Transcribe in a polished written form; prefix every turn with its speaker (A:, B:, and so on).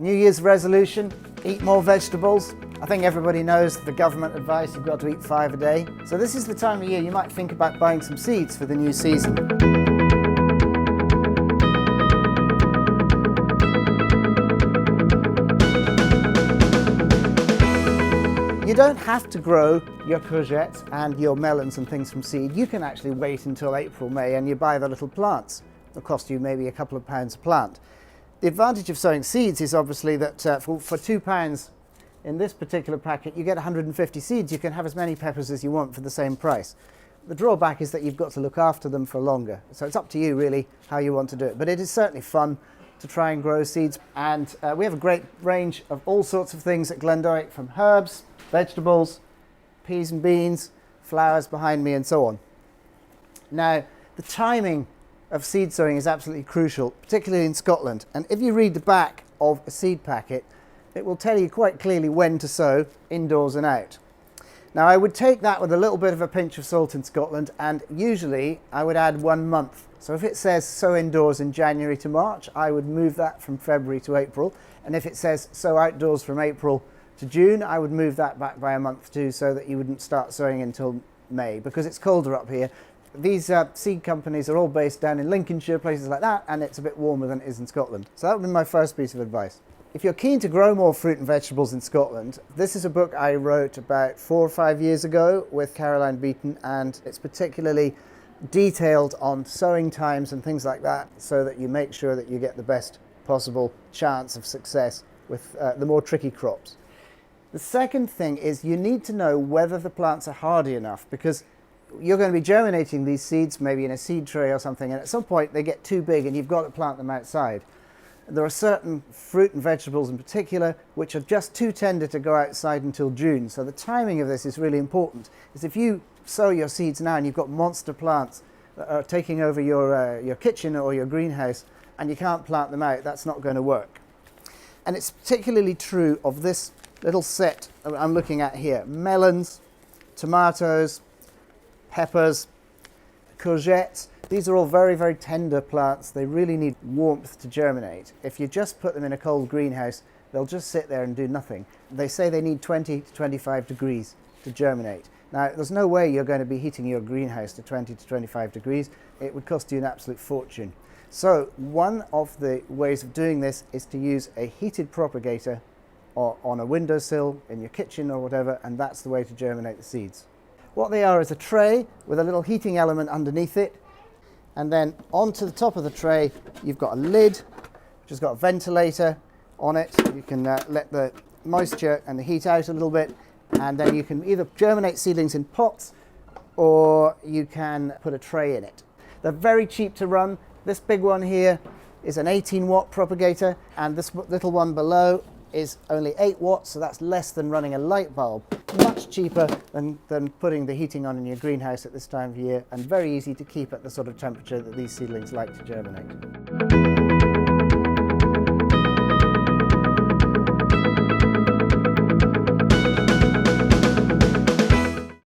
A: New Year's resolution, eat more vegetables. I think everybody knows the government advice, you've got to eat 5 a day. So this is the time of year you might think about buying some seeds for the new season. You don't have to grow your courgettes and your melons and things from seed. You can actually wait until April, May, and you buy the little plants. It'll cost you maybe a couple of pounds a plant. The advantage of sowing seeds is obviously that for £2 in this particular packet you get 150 seeds. You can have as many peppers as you want for the same price. The drawback is that you've got to look after them for longer. So it's up to you really how you want to do it. But it is certainly fun to try and grow seeds. And we have a great range of all sorts of things at Glendoick, from herbs, vegetables, peas and beans, flowers behind me and so on. Now, the timing of seed sowing is absolutely crucial, particularly in Scotland. And if you read the back of a seed packet, it will tell you quite clearly when to sow, indoors and out. Now, I would take that with a little bit of a pinch of salt in Scotland, and usually I would add 1 month. So if it says sow indoors in January to March, I would move that from February to April. And if it says sow outdoors from April to June, I would move that back by a month too, so that you wouldn't start sowing until May, because it's colder up here. These seed companies are all based down in Lincolnshire, places like that, and it's a bit warmer than it is in Scotland. So that would be my first piece of advice. If you're keen to grow more fruit and vegetables in Scotland, this is a book I wrote about 4 or 5 years ago with Caroline Beaton, and it's particularly detailed on sowing times and things like that, so that you make sure that you get the best possible chance of success with the more tricky crops. The second thing is you need to know whether the plants are hardy enough, because you're going to be germinating these seeds maybe in a seed tray or something, and at some point they get too big and you've got to plant them outside. There are certain fruit and vegetables in particular which are just too tender to go outside until June. So the timing of this is really important. Is if you sow your seeds now and you've got monster plants that are taking over your kitchen or your greenhouse, and you can't plant them out, that's not going to work. And it's particularly true of this little set I'm looking at here: melons, tomatoes, peppers, courgettes. These are all very, very tender plants. They really need warmth to germinate. If you just put them in a cold greenhouse, they'll just sit there and do nothing. They say they need 20 to 25 degrees to germinate. Now, there's no way you're going to be heating your greenhouse to 20 to 25 degrees. It would cost you an absolute fortune. So one of the ways of doing this is to use a heated propagator or on a windowsill in your kitchen or whatever, and that's the way to germinate the seeds. What they are is a tray with a little heating element underneath it, and then onto the top of the tray you've got a lid which has got a ventilator on it. You can let the moisture and the heat out a little bit, and then you can either germinate seedlings in pots or you can put a tray in it. They're very cheap to run. This big one here is an 18-watt propagator, and this little one below is only 8 watts, so that's less than running a light bulb. Much cheaper than putting the heating on in your greenhouse at this time of year, and very easy to keep at the sort of temperature that these seedlings like to germinate.